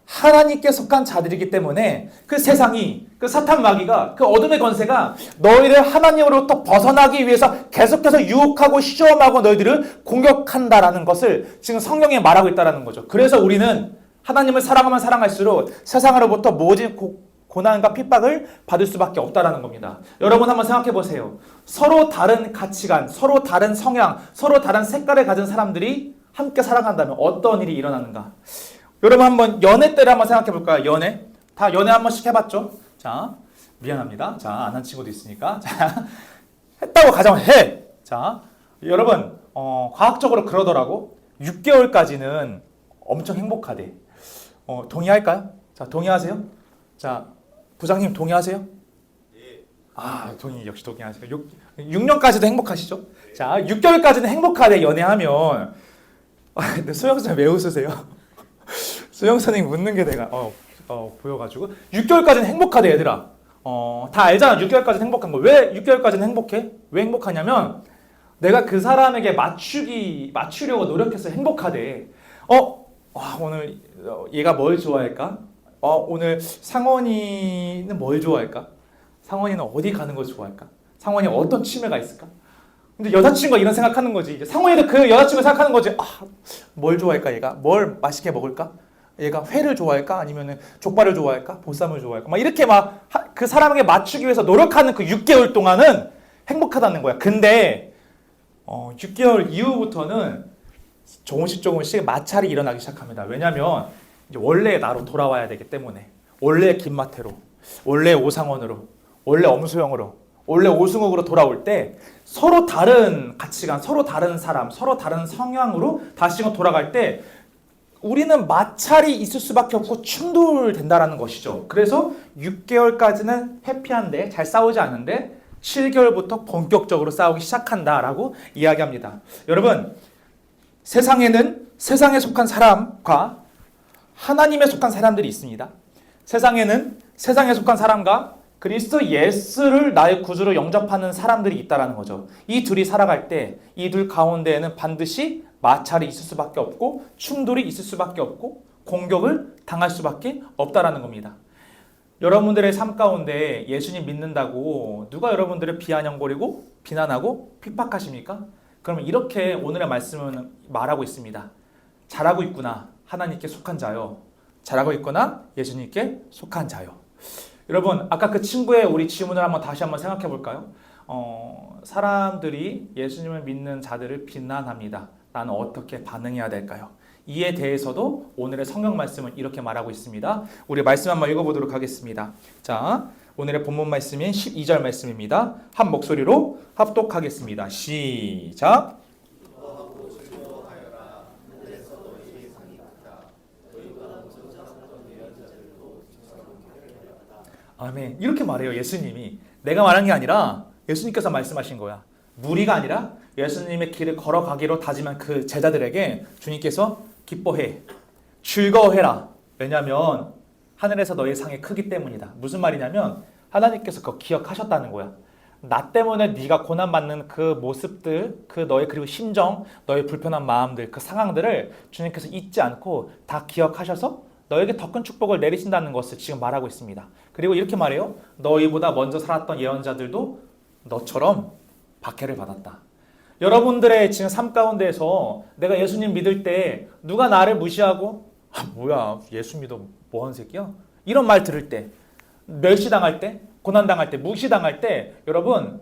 [SPEAKER 2] 하나님께 속한 자들이기 때문에 그 세상이 그 사탄 마귀가 그 어둠의 권세가 너희를 하나님으로부터 벗어나기 위해서 계속해서 유혹하고 시험하고 너희들을 공격한다라는 것을 지금 성경에 말하고 있다는 거죠. 그래서 우리는 하나님을 사랑하면 사랑할수록 세상으로부터 모진 고난과 핍박을 받을 수밖에 없다라는 겁니다. 여러분 한번 생각해 보세요. 서로 다른 가치관, 서로 다른 성향, 서로 다른 색깔을 가진 사람들이 함께 살아간다면 어떤 일이 일어나는가? 여러분 한번 연애 때를 한번 생각해 볼까요? 연애. 다 연애 한 번씩 해봤죠? 자, 미안합니다. 자, 안 한 친구도 있으니까. 자, 했다고 가정해. 자, 여러분, 과학적으로 그러더라고. 6개월까지는 엄청 행복하대. 동의할까요? 자, 동의하세요? 자, 부장님 동의하세요? 아, 역시 동의하세요. 6년까지도 행복하시죠? 자, 6개월까지는 행복하대, 연애하면. 근데 소영선 왜 웃으세요? 소영 선생님 묻는 게 내가 보여가지고 6개월까지는 행복하대 얘들아. 다 알잖아. 6개월까지는 행복한 거. 왜 6개월까지는 행복해? 왜 행복하냐면 내가 그 사람에게 맞추려고 노력해서 행복하대. 오늘 얘가 뭘 좋아할까? 오늘 상원이는 뭘 좋아할까? 상원이는 어디 가는 걸 좋아할까? 상원이 어떤 취미가 있을까? 근데 여자친구가 이런 생각하는 거지. 이제 상원이도 그 여자친구 생각하는 거지. 뭘 좋아할까 얘가? 뭘 맛있게 먹을까? 얘가 회를 좋아할까? 아니면 족발을 좋아할까? 보쌈을 좋아할까? 막 이렇게 막 그 사람에게 맞추기 위해서 노력하는 그 6개월 동안은 행복하다는 거야. 근데 6개월 이후부터는 조금씩 마찰이 일어나기 시작합니다. 왜냐하면 이제 원래의 나로 돌아와야 되기 때문에 원래의 김마태로, 원래의 오상원으로, 원래 엄수영으로, 원래 오승욱으로 돌아올 때 서로 다른 가치관, 서로 다른 사람, 서로 다른 성향으로 다시 돌아갈 때 우리는 마찰이 있을 수밖에 없고 충돌된다라는 것이죠. 그래서 6개월까지는 해피한데 잘 싸우지 않는데 7개월부터 본격적으로 싸우기 시작한다라고 이야기합니다. 여러분, 세상에는 세상에 속한 사람과 하나님에 속한 사람들이 있습니다. 세상에는 세상에 속한 사람과 그리스도 예수를 나의 구주로 영접하는 사람들이 있다라는 거죠. 이 둘이 살아갈 때 이 둘 가운데에는 반드시 마찰이 있을 수밖에 없고 충돌이 있을 수밖에 없고 공격을 당할 수밖에 없다라는 겁니다. 여러분들의 삶 가운데 예수님 믿는다고 누가 여러분들을 비아냥거리고 비난하고 핍박하십니까? 그러면 이렇게 오늘의 말씀은 말하고 있습니다. 잘하고 있구나. 하나님께 속한 자요. 잘하고 있구나. 예수님께 속한 자요. 여러분, 아까 그 친구의 우리 질문을 다시 한번 생각해 볼까요? 사람들이 예수님을 믿는 자들을 비난합니다. 나는 어떻게 반응해야 될까요? 이에 대해서도 오늘의 성경 말씀은 이렇게 말하고 있습니다. 우리 말씀 한번 읽어보도록 하겠습니다. 자, 오늘의 본문 말씀인 12절 말씀입니다. 한 목소리로 합독하겠습니다. 시작! 아멘. 이렇게 말해요. 예수님이. 내가 말한 게 아니라 예수님께서 말씀하신 거야. 무리가 아니라 예수님의 길을 걸어가기로 다짐한 그 제자들에게 주님께서 기뻐해, 즐거워해라. 왜냐하면 하늘에서 너의 상이 크기 때문이다. 무슨 말이냐면 하나님께서 그거 기억하셨다는 거야. 나 때문에 네가 고난받는 그 모습들, 그 너의 그리고 심정, 너의 불편한 마음들, 그 상황들을 주님께서 잊지 않고 다 기억하셔서 너에게 더 큰 축복을 내리신다는 것을 지금 말하고 있습니다. 그리고 이렇게 말해요. 너희보다 먼저 살았던 예언자들도 너처럼 박해를 받았다. 여러분들의 지금 삶 가운데에서 내가 예수님 믿을 때 누가 나를 무시하고 뭐야 예수 믿어 뭐하는 새끼야? 이런 말 들을 때, 멸시당할 때, 고난당할 때, 무시당할 때 여러분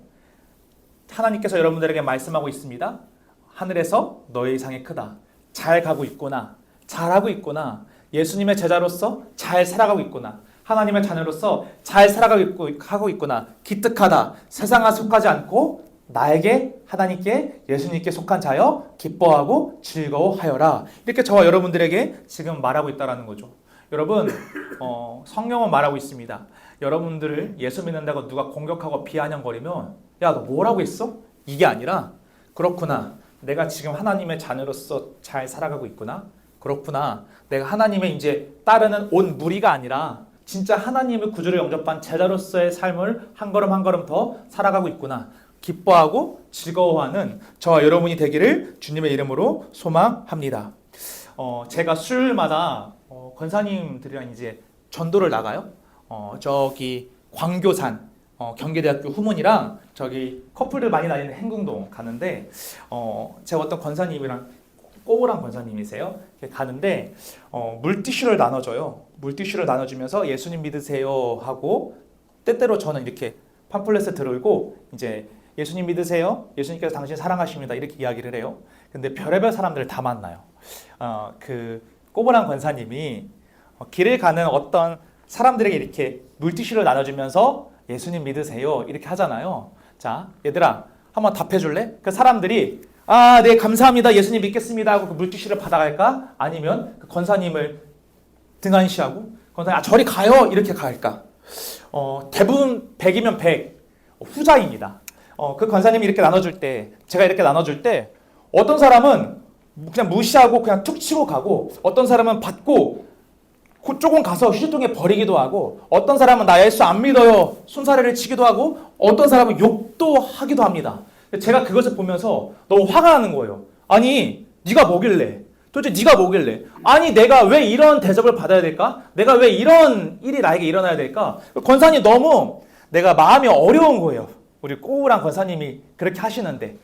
[SPEAKER 2] 하나님께서 여러분들에게 말씀하고 있습니다. 하늘에서 너의 상이 크다. 잘 가고 있구나. 잘하고 있구나. 예수님의 제자로서 잘 살아가고 있구나. 하나님의 자녀로서 잘 살아가고 있구나. 기특하다. 세상에 속하지 않고 나에게 하나님께 예수님께 속한 자여 기뻐하고 즐거워하여라. 이렇게 저와 여러분들에게 지금 말하고 있다는 거죠. 여러분 성경은 말하고 있습니다. 여러분들을 예수 믿는다고 누가 공격하고 비아냥거리면 야 너 뭐라고 했어? 이게 아니라 그렇구나. 내가 지금 하나님의 자녀로서 잘 살아가고 있구나. 그렇구나. 내가 하나님의 이제 따르는 온 무리가 아니라 진짜 하나님의 구주를 영접한 제자로서의 삶을 한 걸음 한 걸음 더 살아가고 있구나. 기뻐하고 즐거워하는 저와 여러분이 되기를 주님의 이름으로 소망합니다. 제가 수요일마다 권사님들이랑 이제 전도를 나가요. 저기 광교산 경기대학교 후문이랑 저기 커플들 많이 다니는 행궁동 가는데 제가 어떤 권사님이랑 꼬부랑 권사님이세요. 가는데 물티슈를 나눠줘요. 물티슈를 나눠주면서 예수님 믿으세요 하고 때때로 저는 이렇게 팜플렛을 들고 이제 예수님 믿으세요. 예수님께서 당신 사랑하십니다. 이렇게 이야기를 해요. 근데 별의별 사람들을 다 만나요. 그 꼬부랑 권사님이 길을 가는 어떤 사람들에게 이렇게 물티슈를 나눠주면서 예수님 믿으세요. 이렇게 하잖아요. 자, 얘들아 한번 답해줄래? 그 사람들이 네 감사합니다. 예수님 믿겠습니다 하고 그 물티슈를 받아갈까? 아니면 그 권사님을 등한시하고 권사님 저리 가요 이렇게 갈까? 대부분 100이면 100 후자입니다. 그 권사님이 이렇게 나눠줄 때 제가 이렇게 나눠줄 때 어떤 사람은 그냥 무시하고 그냥 툭 치고 가고 어떤 사람은 받고 그쪽은 가서 휴지통에 버리기도 하고 어떤 사람은 나 예수 안 믿어요 손사래를 치기도 하고 어떤 사람은 욕도 하기도 합니다. 제가 그것을 보면서 너무 화가 나는 거예요. 아니 네가 뭐길래 도대체 네가 뭐길래 아니 내가 왜 이런 대접을 받아야 될까? 내가 왜 이런 일이 나에게 일어나야 될까? 권사님 너무 내가 마음이 어려운 거예요. 우리 꼬우랑 권사님이 그렇게 하시는데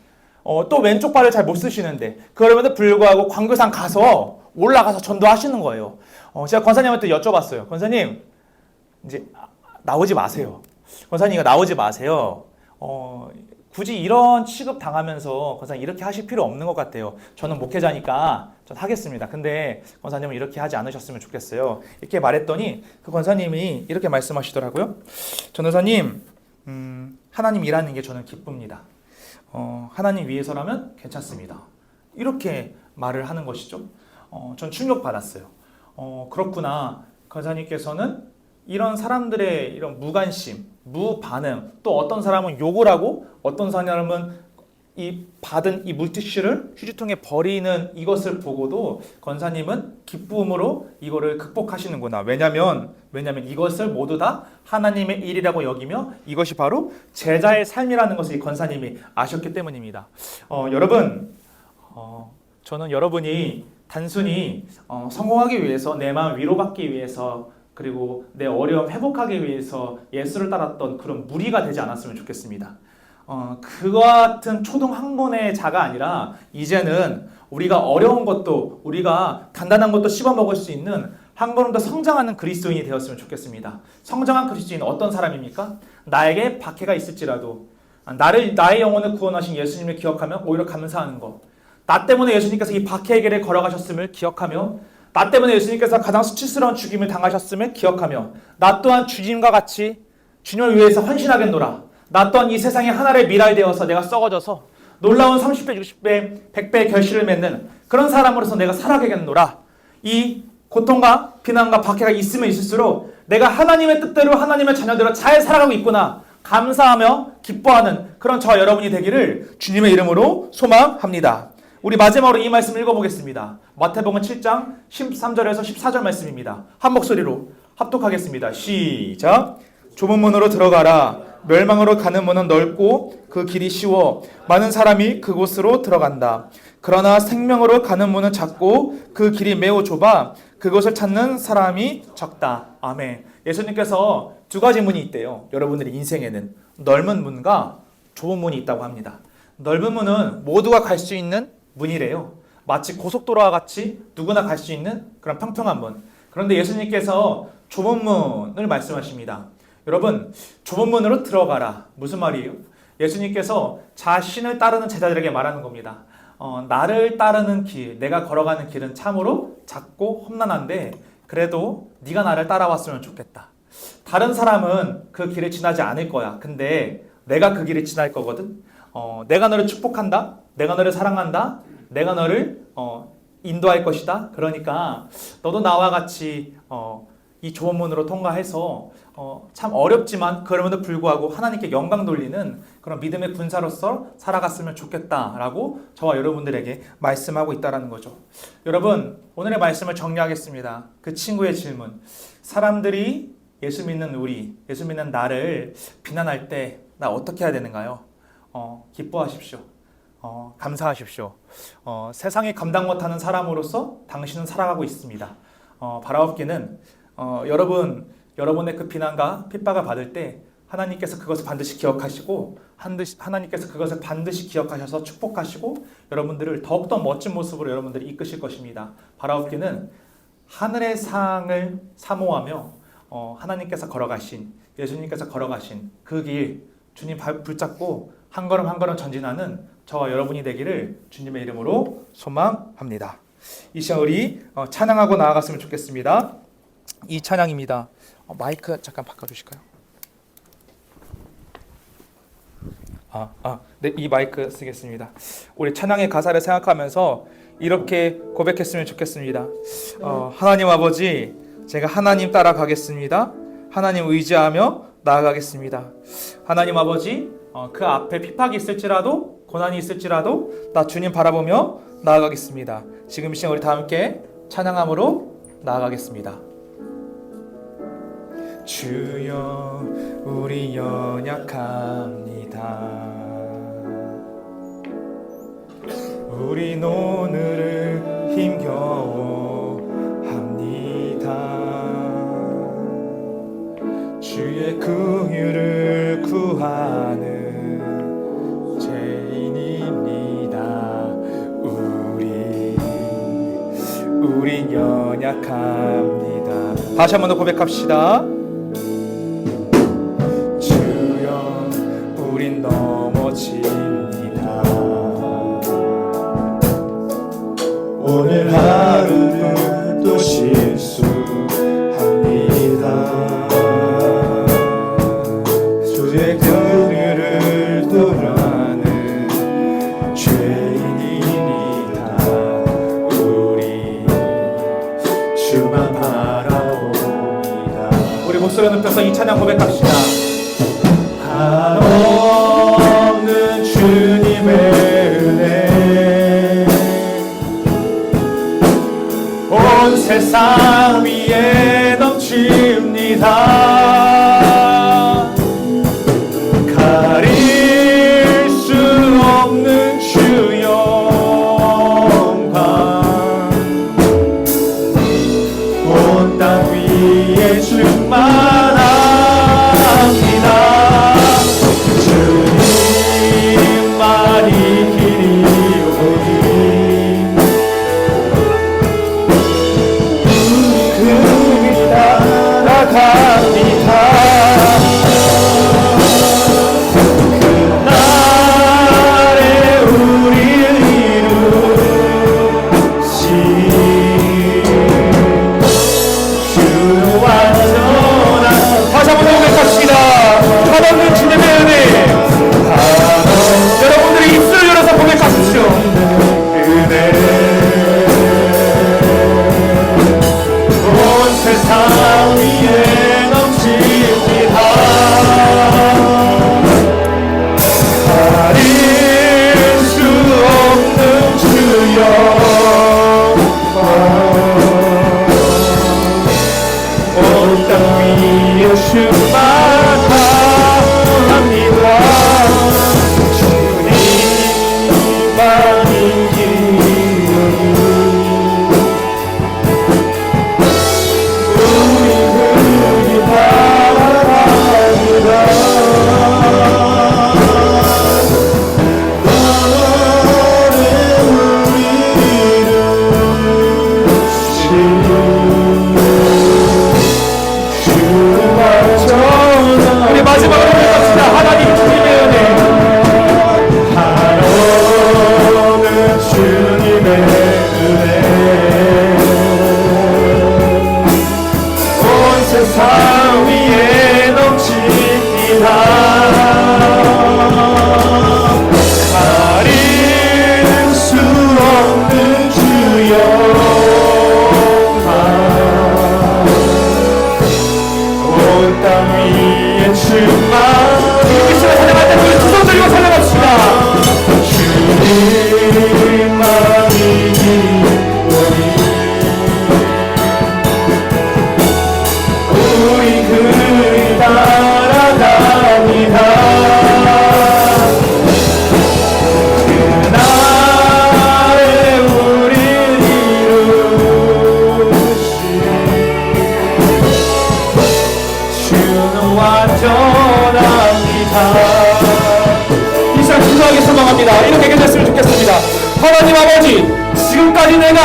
[SPEAKER 2] 또 왼쪽 발을 잘 못 쓰시는데 그럼에도 불구하고 광교산 가서 올라가서 전도하시는 거예요. 제가 권사님한테 여쭤봤어요. 권사님 이제 나오지 마세요. 권사님 나오지 마세요. 굳이 이런 취급 당하면서 권사님 이렇게 하실 필요 없는 것 같아요. 저는 목회자니까 전 하겠습니다. 근데 권사님은 이렇게 하지 않으셨으면 좋겠어요. 이렇게 말했더니 그 권사님이 이렇게 말씀하시더라고요. 전도사님 하나님 일하는 게 저는 기쁩니다. 하나님 위해서라면 괜찮습니다. 이렇게 말을 하는 것이죠. 전 충격받았어요. 그렇구나. 권사님께서는 이런 사람들의 이런 무관심, 무반응, 또 어떤 사람은 욕을 하고 어떤 사람은 이 받은 이 물티슈를 휴지통에 버리는 이것을 보고도 권사님은 기쁨으로 이거를 극복하시는구나. 왜냐면 이것을 모두 다 하나님의 일이라고 여기며 이것이 바로 제자의 삶이라는 것을 이 권사님이 아셨기 때문입니다. 여러분, 저는 여러분이 단순히 성공하기 위해서 내 마음 위로받기 위해서 그리고 내 어려움 회복하기 위해서 예수를 따랐던 그런 무리가 되지 않았으면 좋겠습니다. 그와 같은 초등 학문의 자가 아니라 이제는 우리가 어려운 것도 우리가 간단한 것도 씹어 먹을 수 있는 한 걸음 더 성장하는 그리스도인이 되었으면 좋겠습니다. 성장한 그리스도인은 어떤 사람입니까? 나에게 박해가 있을지라도 나의 영혼을 구원하신 예수님을 기억하며 오히려 감사하는 것. 나 때문에 예수님께서 이 박해의 길을 걸어가셨음을 기억하며 나 때문에 예수님께서 가장 수치스러운 죽임을 당하셨음을 기억하며 나 또한 주님과 같이 주님을 위해서 헌신하겠노라. 나 또한 이 세상에 하나를 미랄되어서 내가 썩어져서 놀라운 30배, 60배, 100배의 결실을 맺는 그런 사람으로서 내가 살아가겠노라. 이 고통과 비난과 박해가 있으면 있을수록 내가 하나님의 뜻대로 하나님의 자녀대로 잘 살아가고 있구나 감사하며 기뻐하는 그런 저와 여러분이 되기를 주님의 이름으로 소망합니다. 우리 마지막으로 이 말씀 읽어보겠습니다. 마태복음 7장 13절에서 14절 말씀입니다. 한 목소리로 합독하겠습니다. 시작. 좁은 문으로 들어가라. 멸망으로 가는 문은 넓고 그 길이 쉬워 많은 사람이 그곳으로 들어간다. 그러나 생명으로 가는 문은 작고 그 길이 매우 좁아 그곳을 찾는 사람이 적다. 아멘. 예수님께서 두 가지 문이 있대요. 여러분들의 인생에는 넓은 문과 좁은 문이 있다고 합니다. 넓은 문은 모두가 갈 수 있는 문이래요. 마치 고속도로와 같이 누구나 갈 수 있는 그런 평평한 문. 그런데 예수님께서 좁은 문을 말씀하십니다. 여러분, 좁은 문으로 들어가라. 무슨 말이에요? 예수님께서 자신을 따르는 제자들에게 말하는 겁니다. 나를 따르는 길, 내가 걸어가는 길은 참으로 작고 험난한데 그래도 네가 나를 따라왔으면 좋겠다. 다른 사람은 그 길을 지나지 않을 거야. 근데 내가 그 길을 지날 거거든. 내가 너를 축복한다. 내가 너를 사랑한다. 내가 너를 인도할 것이다. 그러니까 너도 나와 같이 이 좁은 문으로 통과해서 참 어렵지만 그럼에도 불구하고 하나님께 영광 돌리는 그런 믿음의 군사로서 살아갔으면 좋겠다라고 저와 여러분들에게 말씀하고 있다는 거죠. 여러분, 오늘의 말씀을 정리하겠습니다. 그 친구의 질문. 사람들이 예수 믿는 우리, 예수 믿는 나를 비난할 때 나 어떻게 해야 되는가요? 기뻐하십시오. 감사하십시오. 세상에 감당 못하는 사람으로서 당신은 살아가고 있습니다. 바라옵기는 여러분의 그 비난과 핍박을 받을 때 하나님께서 그것을 반드시 기억하시고 하나님께서 그것을 반드시 기억하셔서 축복하시고 여러분들을 더욱더 멋진 모습으로 여러분들이 이끄실 것입니다. 바라옵기는 하늘의 상을 사모하며 하나님께서 걸어가신 예수님께서 걸어가신 그 길 주님 붙잡고 한 걸음 한 걸음 전진하는 저와 여러분이 되기를 주님의 이름으로 소망합니다. 이 시간 우리 찬양하고 나아갔으면 좋겠습니다. 이 찬양입니다. 마이크 잠깐 바꿔주실까요? 네, 이 마이크 쓰겠습니다. 우리 찬양의 가사를 생각하면서 이렇게 고백했으면 좋겠습니다. 하나님 아버지, 제가 하나님 따라가겠습니다. 하나님 의지하며 나아가겠습니다. 하나님 아버지, 그 앞에 핍박이 있을지라도 고난이 있을지라도 나 주님 바라보며 나아가겠습니다. 지금 이 시간 우리 다 함께 찬양함으로 나아가겠습니다. 주여 우리 연약합니다. 우린 오늘을 힘겨워합니다. 주의 긍휼을 구하는 죄인입니다. 우린 연약합니다. 다시 한 번 더 고백합시다. 주여 우린 넘어집니다. 오늘 하루는 또 실수합니다. 주의 긍휼을 구하는 죄인입니다. 우리 주만 바라봅니다. 우리 목소리 높여서 이 찬양 고백합시다. 한없는 주님의 은혜 온 세상 위에 넘칩니다. 가릴 수 없는 주 영광 온 땅 위에 충만합니다. 주님만이 길이오니 그 길 따라갑니다. 그날에 우리를 이루시 주는 완전한 다시 한번 고백합시다. 한없는 주님의 은혜. 여러분들이 입술 열어서 고백하십시오. 은혜 온 세상 위에 이 시간 기도하기 소망합니다. 이렇게 기도했으면 좋겠습니다. 하나님 아버지, 지금까지 내가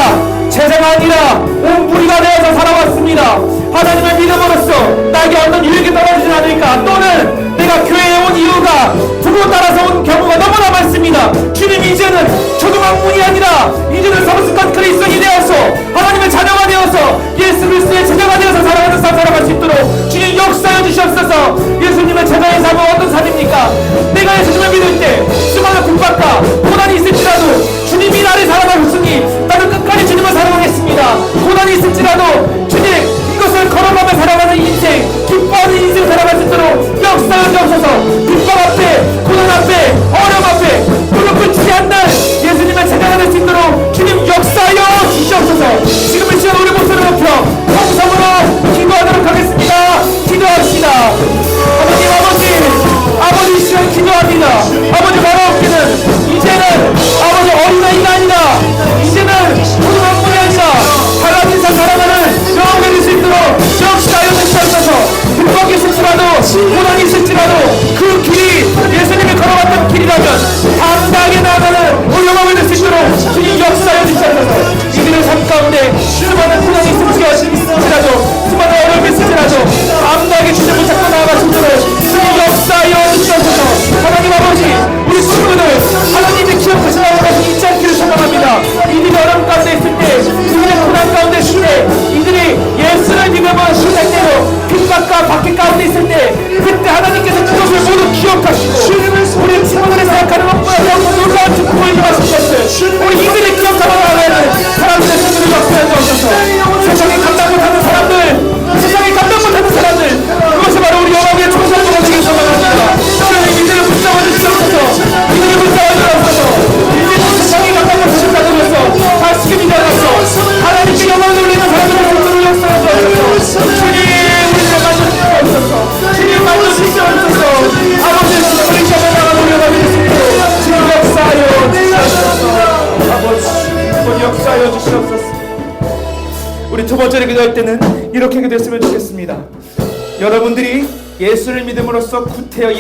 [SPEAKER 2] 제자가 아니라 온 무리가 되어서 살아왔습니다. 하나님의 믿음으로써 나에게 어떤 유익이 떨어지지 않을까, 또는 내가 교회에 온 이유가 두고 따라서 온 경우가 너무나 많습니다. 주님, 이제는 초등학문이 아니라 이제는 성숙한 그리스도인이 되어서 하나님의 자녀가 되어서 예수 그리스도의 제자가 되어서 살아가는 삶 살아갈 수 있도록 주님 역사해 주시옵소서. 예수님의 제자의 삶은 어떤 삶입니까? 내가 예수님을 믿을 때 수많은 핍박과 고난이 있을지라도 주님이 나를 사랑하셨으니 나는 끝까지 주님을 사랑하겠습니다. 고난이 있을지라도 주님, 이것을 걸어가며 살아가는 인생, 기뻐하는 인생 살아갈 수 있도록 역사해 주옵소서. 핍박 앞에, 고난 앞에, 어려움 앞에 무릎을 치지 않는 예수님의 제자가 될 수 있도록 주님 역사하여 주시옵소서. 지금 이 시간 우리 목소리를 높여 통성으로 기도하도록 하겠습니다. 기도합시다. 아버지 이 시간 기도합니다. 아버지 바로 없기는 이제는 아버지 어린아이가 아니라 이제는 초등학생이 아니라 다른 인생 살아가는 영혼이 될 수 있도록 역사하여 주시옵소서. 핍박이 있을지라도 고난이 있을지라도 그 길이 예수님이 걸어갔던 길이라면 당당하게 나아가는 우리 영혼이 될 수 있도록 주님 역사하여 주시옵소서. 이들의 삶 가운데 수많은 고난이 있을지라도 수많은 어려움이 있을지라도 당당하게 주님 붙잡고 나아갈 수 있도록 주님 역사하여 주시옵소서. 하나님 아버지, 우리 친구들 하나님이 기억하시라고 하시 잊지 않기를 소망합니다. 이들이 어려움 가운데 있을 때, 이들이 고난 가운데 있을 때, 이들이 예수를 믿으면 시작대로 핍박과 박해 가운데 있을 때, 그때 하나님께서 그것을 모두 기억하시고 우리 친구들이 생각하는 것보다 더 놀라운 축복을 임하실 것을 우리 이들이 기억하며 나아가는 사람들의 손으로 역사해 주옵소서. 세상에 감당 못하는 사람들, 세상에 감당 못하는 사람들, 그것이 바로 우리 영혼의 총살자가 되길 소망합니다. 주님, 이들을 붙잡아 주시옵소서. 이들을 붙잡아 주옵소서. 이제는 세상에 감당 못하는 자들로서 다시금 일어나서 하나님께 영광을 돌리는 사람들의 손으로 역사해 주옵소서. 주님, 우리를 만져주시옵소서. 주님, 만져주시옵소서. 아버지의 신령을 잡아나가 노력하게 되시고 주님 역사하여 주시옵소서. 아버지 역사하여 주시옵소서. 우리 두 번째로 기도할 때는 이렇게 기도했으면 좋겠습니다. 여러분들이 예수를 믿음으로써 구태여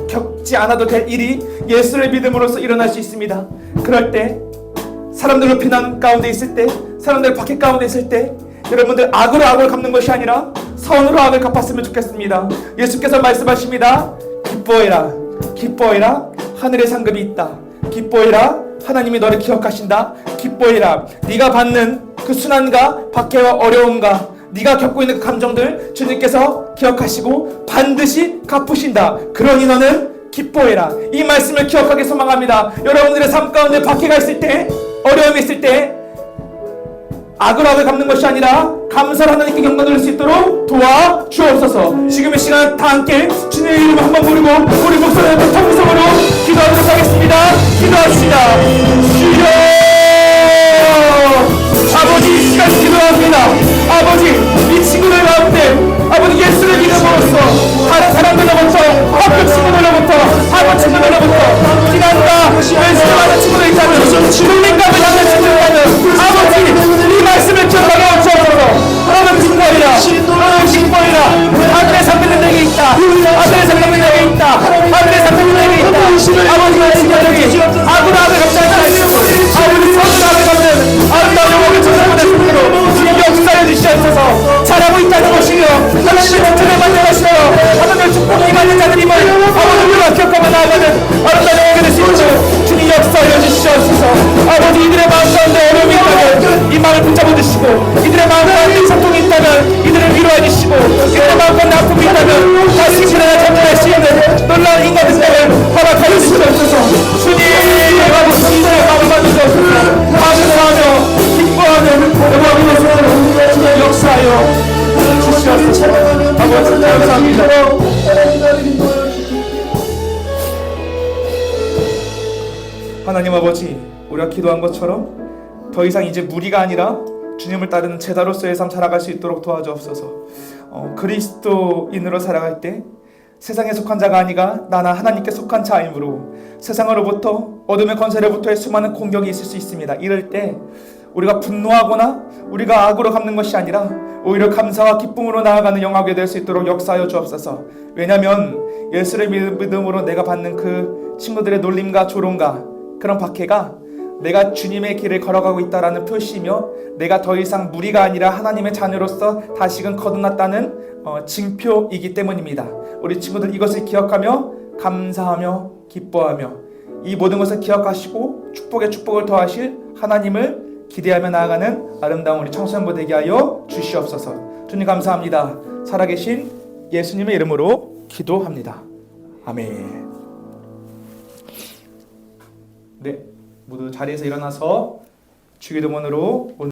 [SPEAKER 2] 겪지 않아도 될 일이 예수를 믿음으로써 일어날 수 있습니다. 그럴 때 사람들로 비난 가운데 있을 때, 사람들 박해 가운데 있을 때 여러분들 악으로 악을 갚는 것이 아니라 선으로 악을 갚았으면 좋겠습니다. 예수께서 말씀하십니다. 기뻐해라, 기뻐해라, 하늘의 상급이 있다. 기뻐해라, 하나님이 너를 기억하신다. 기뻐해라, 네가 받는 그 순환과 박해와 어려움과 네가 겪고 있는 그 감정들 주님께서 기억하시고 반드시 갚으신다. 그러니 너는 기뻐해라. 이 말씀을 기억하기 소망합니다. 여러분들의 삶 가운데 박해가 있을 때, 어려움이 있을 때 악으로 악을 갚는 것이 아니라 감사를 하나님께 영광 돌릴 수 있도록 도와주옵소서. 지금 이 시간 다 함께 주님의 이름을 한번 부르고 우리 목소리를 통성으로 기도하도록 하겠습니다. 기도합시다. 주여, 아버지 이 시간 기도합니다. 아버지, 이 친구들 가운데 아버지 예수를 믿음으로써 다른 사람들로부터, 학교 친구들로부터, 학원 친구들로부터 비난과 멸시하는 친구들 있다면, 놀림감을 받는 친구들 있다면 아버지 이 말씀을 기억하게 하옵소서. 너는 기뻐해라, 너는 기뻐해라. 하늘의 상급은 내게 있다. 하늘의 상급은 내게 있다. 하늘의 상급은 내게 있다. 아버지와 친구들이 악으로 악을 갚지 않게 하시고 아버지 선으로 악을 갚는 아름다운 영혼을 찾아보는 분으로 주님 역사해 주시옵소서. 잘하고 있다는 것이며 하나님의 칭찬을 받는 것이며 하나님의 축복이 받는 자들임을 아버지 우리가 기억하며 나아가는 아름다운 영혼이 될 수 있도록 주님 역사해 주시옵소서. 아버지 이들의 마음 가운데 어려움이 있다면 이 마음을 붙잡아 주시고, 이들의 마음 가운데 고통이 있다면 이들을 위로해 주시고, 이들의 마음 가운데 아픔이 있다면 다시 일어나 잡혀갈 수 있는 놀라운 인간의 삶을 허락하여 주시옵소서. 주님 아버지 이들의 마음을 만드셔옵소서. 감사하며 기뻐하는 영광이 되소서. 주님 역사하여 주시옵소서. 아버지 감사합니다. 하나님 아버지, 우리가 기도한 것처럼 더 이상 이제 무리가 아니라 주님을 따르는 제자로서의 삶 살아갈 수 있도록 도와주옵소서. 그리스도인으로 살아갈 때 세상에 속한 자가 아니라 나나 하나님께 속한 자이므로 세상으로부터 어둠의 권세로부터의 수많은 공격이 있을 수 있습니다. 이럴 때 우리가 분노하거나 우리가 악으로 갚는 것이 아니라 오히려 감사와 기쁨으로 나아가는 영화가 될 수 있도록 역사하여 주옵소서. 왜냐하면 예수를 믿음으로 내가 받는 그 친구들의 놀림과 조롱과 그런 박해가 내가 주님의 길을 걸어가고 있다라는 표시이며 내가 더 이상 무리가 아니라 하나님의 자녀로서 다시금 거듭났다는 징표이기 때문입니다. 우리 친구들 이것을 기억하며 감사하며 기뻐하며 이 모든 것을 기억하시고 축복에 축복을 더하실 하나님을 기대하며 나아가는 아름다운 우리 청소년부 되게 하여 주시옵소서. 주님 감사합니다. 살아계신 예수님의 이름으로 기도합니다. 아멘. 네, 모두 자리에서 일어나서 주기도문으로